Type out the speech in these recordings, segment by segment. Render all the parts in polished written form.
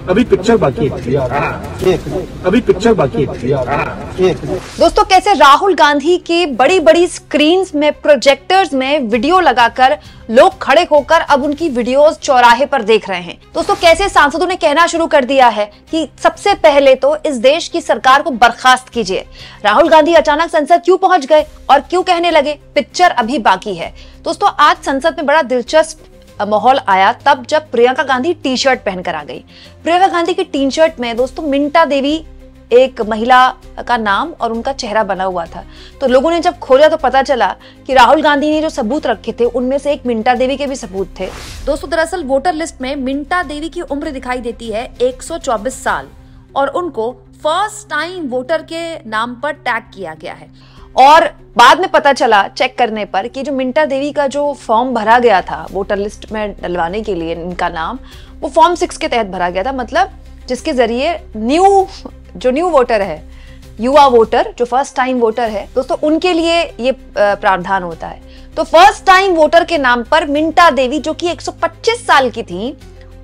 अभी पिक्चर बाकी है, अभी पिक्चर बाकी है। दोस्तों, कैसे राहुल गांधी की बड़ी बड़ी स्क्रीन्स में, प्रोजेक्टर्स में वीडियो लगाकर लोग खड़े होकर अब उनकी वीडियोस चौराहे पर देख रहे हैं। दोस्तों, कैसे सांसदों ने कहना शुरू कर दिया है कि सबसे पहले तो इस देश की सरकार को बर्खास्त कीजिए। राहुल गांधी अचानक संसद क्यों पहुंच गए और क्यों कहने लगे पिक्चर अभी बाकी है? दोस्तों, आज संसद में बड़ा दिलचस्प माहौल आया तब जब प्रियंका गांधी टी शर्ट पहनकर आ गई। प्रियंका गांधी की टी शर्ट में दोस्तों मिंटा देवी एक महिला का नाम और उनका चेहरा बना हुआ था। तो लोगों ने जब खोजा तो पता चला कि राहुल गांधी ने जो सबूत रखे थे उनमें से एक मिंटा देवी के भी सबूत थे। दोस्तों, दरअसल वोटर लिस्ट में मिंटा देवी की उम्र दिखाई देती है 124 साल और उनको फर्स्ट टाइम वोटर के नाम पर टैग किया गया है। और बाद में पता चला चेक करने पर कि जो मिंटा देवी का जो फॉर्म भरा गया था वोटर लिस्ट में डलवाने के लिए इनका नाम, वो फॉर्म 6 के तहत भरा गया था। मतलब जिसके जरिए न्यू वोटर है, युवा वोटर जो फर्स्ट टाइम वोटर है दोस्तों, उनके लिए ये प्रावधान होता है। तो फर्स्ट टाइम वोटर के नाम पर मिंटा देवी जो कि 125 साल की थी,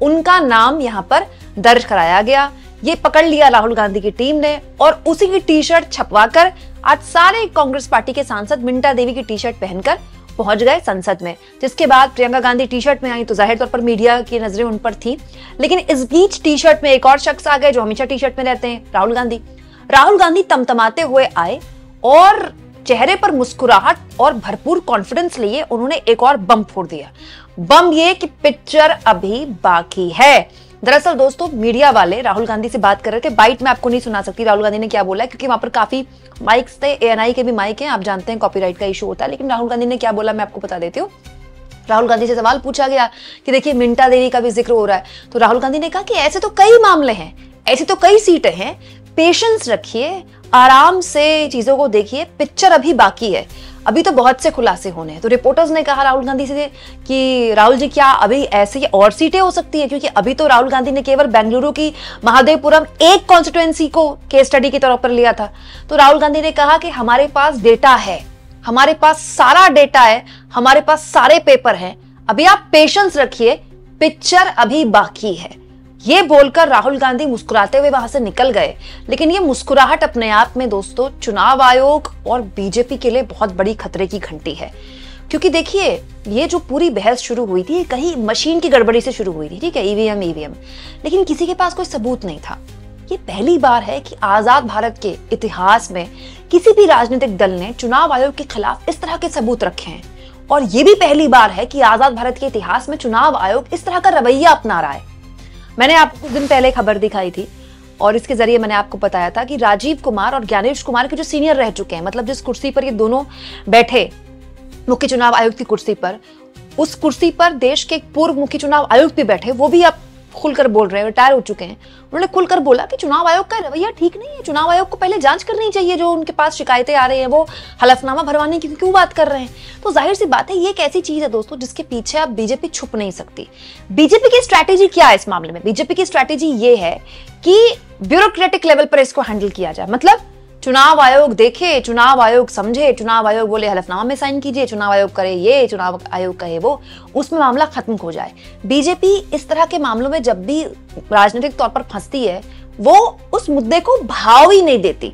उनका नाम यहाँ पर दर्ज कराया गया। ये पकड़ लिया राहुल गांधी की टीम ने और उसी की टी शर्ट छपवाकर आज सारे कांग्रेस पार्टी के सांसद मिंटा देवी की टी शर्ट पहनकर पहुंच गए संसद में। जिसके बाद प्रियंका गांधी टी शर्ट में आई तो जाहिर तौर पर मीडिया की नजरें उन पर थी। लेकिन इस बीच टी शर्ट में एक और शख्स आ गए जो हमेशा टी शर्ट में रहते हैं, राहुल गांधी तमतमाते हुए आए और चेहरे पर मुस्कुराहट और भरपूर कॉन्फिडेंस लिए उन्होंने एक और बम फोड़ दिया। बम ये कि पिक्चर अभी बाकी है। दरअसल दोस्तों, मीडिया वाले राहुल गांधी से बात कर रहे थे। बाइट में आपको नहीं सुना सकती राहुल गांधी ने क्या बोला है, क्योंकि वहां पर काफी माइक्स थे, एएनआई के भी माइक हैं, आप जानते हैं कॉपीराइट का इशू होता है। लेकिन राहुल गांधी ने क्या बोला मैं आपको बता देती हूँ। राहुल गांधी से सवाल पूछा गया कि देखिए मिंटा देवी का भी जिक्र हो रहा है, तो राहुल गांधी ने कहा कि ऐसे तो कई मामले हैं, ऐसी तो कई सीटें हैं, पेशेंस रखिए, आराम से चीजों को देखिए, पिक्चर अभी बाकी है, अभी तो बहुत से खुलासे होने हैं। तो रिपोर्टर्स ने कहा राहुल गांधी से कि राहुल जी क्या अभी ऐसे और सीटें हो सकती है, क्योंकि अभी तो राहुल गांधी ने केवल बेंगलुरु की महादेवपुरम एक कॉन्स्टिट्यूएंसी को केस स्टडी के तौर पर लिया था। तो राहुल गांधी ने कहा कि हमारे पास डेटा है, हमारे पास सारा डेटा है, हमारे पास सारे पेपर हैं, अभी आप पेशेंस रखिए, पिक्चर अभी बाकी है। ये बोलकर राहुल गांधी मुस्कुराते हुए वहां से निकल गए। लेकिन ये मुस्कुराहट अपने आप में दोस्तों चुनाव आयोग और बीजेपी के लिए बहुत बड़ी खतरे की घंटी है। क्योंकि देखिए, ये जो पूरी बहस शुरू हुई थी कहीं मशीन की गड़बड़ी से शुरू हुई थी, ठीक है, ईवीएम, लेकिन किसी के पास कोई सबूत नहीं था। ये पहली बार है कि आजाद भारत के इतिहास में किसी भी राजनीतिक दल ने चुनाव आयोग के खिलाफ इस तरह के सबूत रखे हैं। और ये भी पहली बार है कि आजाद भारत के इतिहास में चुनाव आयोग इस तरह का रवैया अपना रहा है। मैंने आपको कुछ दिन पहले खबर दिखाई थी और इसके जरिए मैंने आपको बताया था कि राजीव कुमार और ज्ञानेश कुमार के जो सीनियर रह चुके हैं, मतलब जिस कुर्सी पर ये दोनों बैठे मुख्य चुनाव आयुक्त की कुर्सी पर, उस कुर्सी पर देश के पूर्व मुख्य चुनाव आयुक्त भी बैठे, वो भी अब खुलकर बोल रहे हैं, रिटायर हो चुके हैं। उन्होंने खुलकर बोला कि चुनाव आयोग का रवैया ठीक नहीं है, चुनाव आयोग को पहले जांच करनी चाहिए, जो उनके पास शिकायतें आ रही हैं वो हलफनामा भरवाने की क्यों बात कर रहे हैं। तो जाहिर सी बात है ये एक ऐसी चीज है दोस्तों जिसके पीछे अब बीजेपी छुप नहीं सकती। बीजेपी की स्ट्रैटेजी क्या है इस मामले में? बीजेपी की स्ट्रैटेजी ये है कि ब्यूरोक्रेटिक लेवल पर इसको हैंडल किया जाए। मतलब चुनाव आयोग देखे, चुनाव आयोग समझे, चुनाव आयोग बोले हलफनामा में साइन कीजिए, चुनाव आयोग करे ये, चुनाव आयोग कहे वो, उसमें मामला खत्म हो जाए। बीजेपी इस तरह के मामलों में जब भी राजनीतिक तौर पर फंसती है वो उस मुद्दे को भाव ही नहीं देती।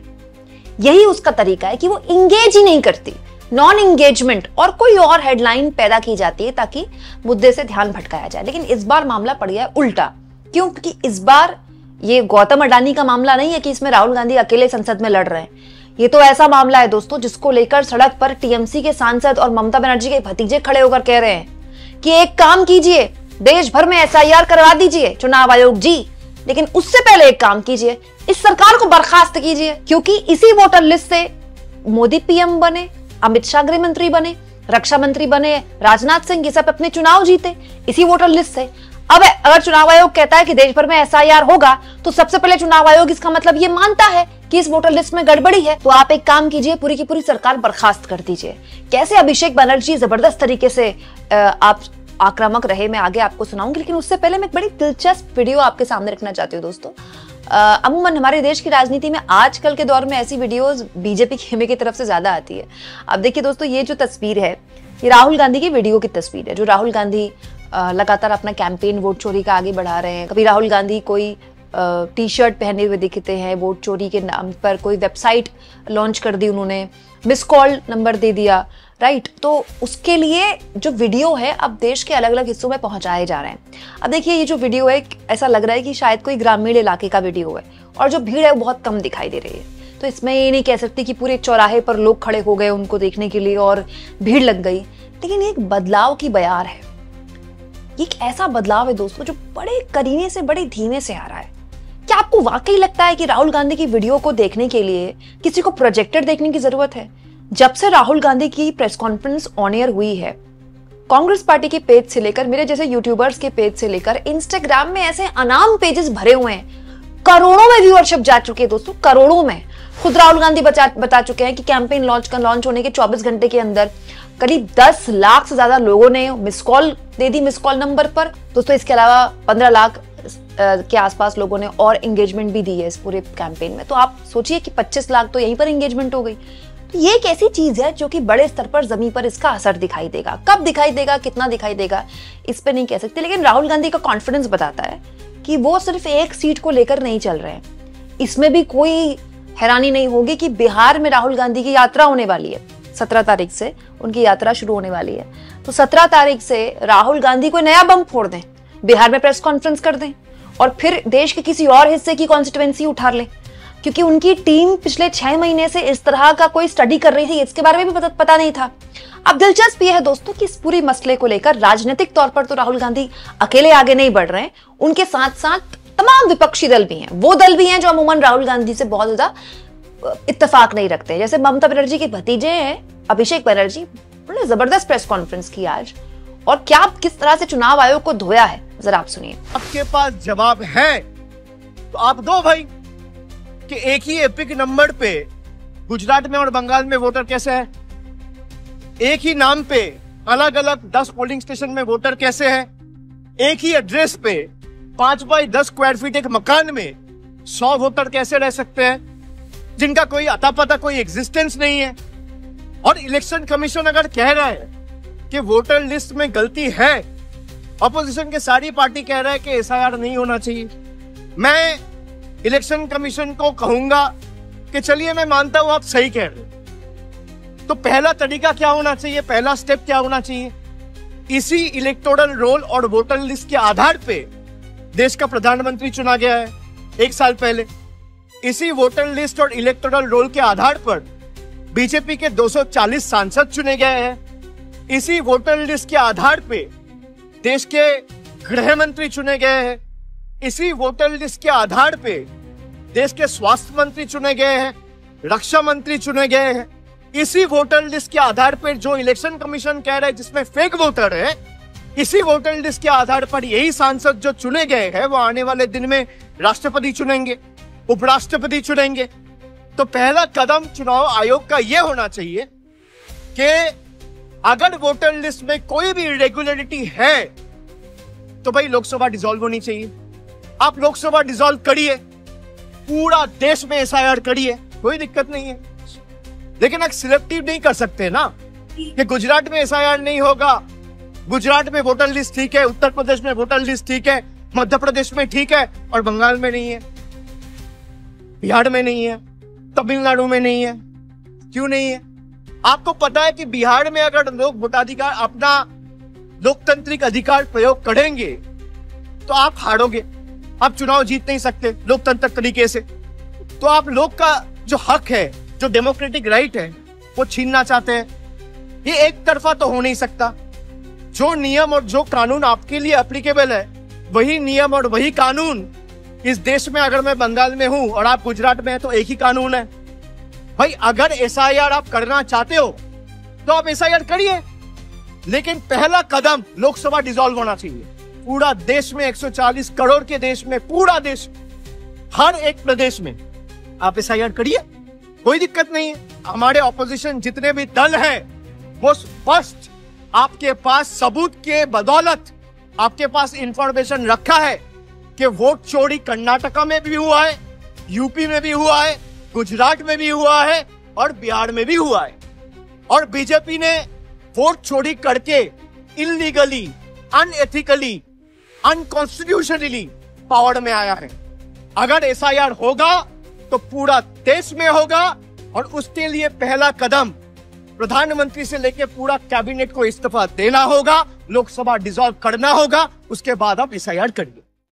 यही उसका तरीका है कि वो इंगेज ही नहीं करती, नॉन इंगेजमेंट और कोई और हेडलाइन पैदा की जाती है ताकि मुद्दे से ध्यान भटकाया जाए। लेकिन इस बार मामला पड़ गया उल्टा। क्यों? क्योंकि इस बार ये गौतम अडानी का मामला नहीं है कि इसमें राहुल गांधी अकेले संसद में लड़ रहे हैं। ये तो ऐसा मामला है दोस्तों जिसको लेकर सड़क पर टीएमसी के सांसद और ममता बनर्जी के भतीजे खड़े होकर कह रहे हैं कि एक काम कीजिए, देश भर में एसआईआर करवा दीजिए चुनाव आयोग जी, लेकिन उससे पहले एक काम कीजिए, इस सरकार को बर्खास्त कीजिए। क्योंकि इसी वोटर लिस्ट से मोदी पीएम बने, अमित शाह गृह मंत्री बने, रक्षा मंत्री बने, राजनाथ सिंह, ये सब अपने चुनाव जीते इसी वोटर लिस्ट से। अब अगर चुनाव आयोग कहता है कि देश भर में एसआईआर होगा तो सबसे पहले चुनाव आयोग इसका मतलब ये मानता है कि इस वोटर लिस्ट में गड़बड़ी है। तो आप एक काम कीजिए, पूरी की पूरी सरकार बर्खास्त कर दीजिए। कैसे अभिषेक बनर्जी जबरदस्त तरीके से आप आक्रामक रहे, मैं आगे आपको सुनाऊंगी। लेकिन उससे पहले मैं एक बड़ी दिलचस्प वीडियो आपके सामने रखना चाहती हूँ दोस्तों। अमूमन हमारे देश की राजनीति में आजकल के दौर में ऐसी वीडियोस बीजेपी खेमे की तरफ से ज्यादा आती है। अब देखिए दोस्तों, ये जो तस्वीर है ये राहुल गांधी की वीडियो की तस्वीर है, जो राहुल गांधी लगातार अपना कैंपेन वोट चोरी का आगे बढ़ा रहे हैं। कभी राहुल गांधी कोई टी शर्ट पहने हुए दिखते हैं, वोट चोरी के नाम पर कोई वेबसाइट लॉन्च कर दी उन्होंने, मिस कॉल नंबर दे दिया, राइट। तो उसके लिए जो वीडियो है अब देश के अलग अलग हिस्सों में पहुंचाए जा रहे हैं। अब देखिए ये जो वीडियो है ऐसा लग रहा है कि शायद कोई ग्रामीण इलाके का वीडियो है और जो भीड़ है वो बहुत कम दिखाई दे रही है। तो इसमें ये नहीं कह सकती कि पूरे चौराहे पर लोग खड़े हो गए उनको देखने के लिए और भीड़ लग गई, लेकिन ये एक बदलाव की बयार है। ये एक ऐसा बदलाव है दोस्तों जो बड़े करीने से बड़े धीमे से आ रहा है। क्या आपको वाकई लगता है कि राहुल गांधी की वीडियो को देखने के लिए किसी को प्रोजेक्टर देखने की जरूरत है? जब से राहुल गांधी की प्रेस कॉन्फ्रेंस ऑन एयर हुई है, कांग्रेस पार्टी के पेज से लेकर मेरे जैसे यूट्यूबर्स के पेज से लेकर इंस्टाग्राम में ऐसे अनाम पेजेस भरे हुए हैं, करोड़ों में व्यूअरशिप जा चुकी है दोस्तों, करोड़ों में। खुद राहुल गांधी बता चुके हैं कि कैंपेन लॉन्च होने के 24 घंटे के अंदर करीब 10 लाख से ज्यादा लोगों ने मिस कॉल दे दी मिस कॉल नंबर पर। दोस्तों इसके अलावा 15 लाख के आसपास लोगों ने और एंगेजमेंट भी दी है इस पूरे कैंपेन में। तो आप सोचिए कि 25 लाख तो यहीं पर एंगेजमेंट हो गई। तो ये एक ऐसी चीज है जो कि बड़े स्तर पर जमीन पर इसका असर दिखाई देगा। कब दिखाई देगा, कितना दिखाई देगा, इस पे नहीं कह सकते, लेकिन राहुल गांधी का कॉन्फिडेंस बताता है कि वो सिर्फ एक सीट को लेकर नहीं चल रहे हैं। इसमें भी कोई हैरानी नहीं होगी कि बिहार में राहुल गांधी की यात्रा होने वाली है। 17 तारीख से उनकी यात्रा शुरू होने वाली है। तो 17 तारीख से राहुल गांधी कोई नया बम फोड़ दें, बिहार में प्रेस कॉन्फ्रेंस कर दें और फिर देश के किसी और हिस्से की कॉन्स्टिट्यूएंसी उठा लें, क्योंकि उनकी टीम पिछले 6 महीने से इस तरह का कोई स्टडी कर रही थी, इसके बारे में भी पता नहीं था। अब दिलचस्प यह है दोस्तों कि इस पूरी मसले को लेकर राजनीतिक तौर पर तो राहुल गांधी अकेले आगे नहीं बढ़ रहे हैं, उनके साथ साथ तमाम विपक्षी दल भी हैं। वो दल भी हैं जो अमूमन राहुल गांधी से बहुत ज्यादा इत्तेफाक नहीं रखते, जैसे ममता बनर्जी के भतीजे हैं अभिषेक बनर्जी, उन्होंने जबरदस्त प्रेस कॉन्फ्रेंस की आज। और क्या किस तरह से चुनाव आयोग को धोया है, जरा आप सुनिए। आपके पास जवाब है तो आप दो भाई, कि एक ही एपिक नंबर पे गुजरात में और बंगाल में वोटर कैसे है, एक ही नाम पे अलग अलग 10 पोलिंग स्टेशन में वोटर कैसे है, एक ही एड्रेस पे 5 बाई 10 स्क्वायर फीट एक मकान में 100 वोटर कैसे रह सकते हैं, जिनका कोई अता पता, कोई एग्जिस्टेंस नहीं है। और इलेक्शन कमीशन अगर कह रहा है कि वोटर लिस्ट में गलती है, अपोजिशन के सारी पार्टी कह रहा है कि एसआईआर नहीं होना चाहिए। मैं इलेक्शन कमीशन को कहूंगा कि चलिए मैं मानता हूं आप सही कह रहे हो, तो पहला तरीका क्या होना चाहिए, पहला स्टेप क्या होना चाहिए? इसी इलेक्टोरल रोल और वोटर लिस्ट के आधार पे देश का प्रधानमंत्री चुना गया है 1 साल पहले। इसी वोटर लिस्ट और इलेक्टोरल रोल के आधार पर बीजेपी के 240 सांसद चुने गए हैं। इसी वोटर लिस्ट के आधार पे देश के गृह मंत्री चुने गए हैं। इसी वोटर लिस्ट के आधार पे देश के स्वास्थ्य मंत्री चुने गए हैं, रक्षा मंत्री चुने गए हैं। इसी वोटर लिस्ट के आधार पर जो इलेक्शन कमीशन कह रहा है जिसमें फेक वोटर है, इसी वोटर लिस्ट के आधार पर यही सांसद जो चुने गए हैं वो आने वाले दिन में राष्ट्रपति चुनेंगे, उपराष्ट्रपति चुनेंगे। तो पहला कदम चुनाव आयोग का यह होना चाहिए कि अगर वोटर लिस्ट में कोई भी इरेगुलरिटी है तो भाई लोकसभा डिसॉल्व होनी चाहिए। आप लोकसभा डिसॉल्व करिए, पूरा देश में एसआईआर करिए, कोई दिक्कत नहीं है। लेकिन आप सिलेक्टिव नहीं कर सकते ना कि गुजरात में एसआईआर नहीं होगा, गुजरात में वोटर लिस्ट ठीक है, उत्तर प्रदेश में वोटर लिस्ट ठीक है, मध्य प्रदेश में ठीक है और बंगाल में नहीं है, बिहार में नहीं है, तमिलनाडु में नहीं है। क्यों नहीं है? आपको पता है कि बिहार में अगर लोग वोटाधिकार, अपना लोकतांत्रिक अधिकार प्रयोग करेंगे तो आप हारोगे, आप चुनाव जीत नहीं सकते लोकतंत्र तरीके से। तो आप लोग का जो हक है, जो डेमोक्रेटिक राइट है, वो छीनना चाहते हैं। ये एक तरफा तो हो नहीं सकता। जो नियम और जो कानून आपके लिए एप्लीकेबल है, वही नियम और वही कानून इस देश में, अगर मैं बंगाल में हूं और आप गुजरात में हैं तो एक ही कानून है। भाई अगर एसआईआर आप करना चाहते हो तो आप एसआईआर करिए, लेकिन पहला कदम लोकसभा डिसॉल्व होना चाहिए। पूरा देश में 140 करोड़ के देश में, पूरा देश, हर एक प्रदेश में आप एसआईआर करिए, कोई दिक्कत नहीं है। हमारे ऑपोजिशन जितने भी दल हैं वो स्पष्ट आपके पास सबूत के बदौलत आपके पास इंफॉर्मेशन रखा है कि वोट चोरी कर्नाटका में भी हुआ है, यूपी में भी हुआ है, गुजरात में भी हुआ है और बिहार में भी हुआ है। और बीजेपी ने वोट चोरी करके इलीगली, अनएथिकली, अनकॉन्स्टिट्यूशनली पावर में आया है। अगर एसआईआर होगा तो पूरा देश में होगा और उसके लिए पहला कदम प्रधानमंत्री से लेकर पूरा कैबिनेट को इस्तीफा देना होगा, लोकसभा डिसॉल्व करना होगा, उसके बाद आप एसआईआर करिए।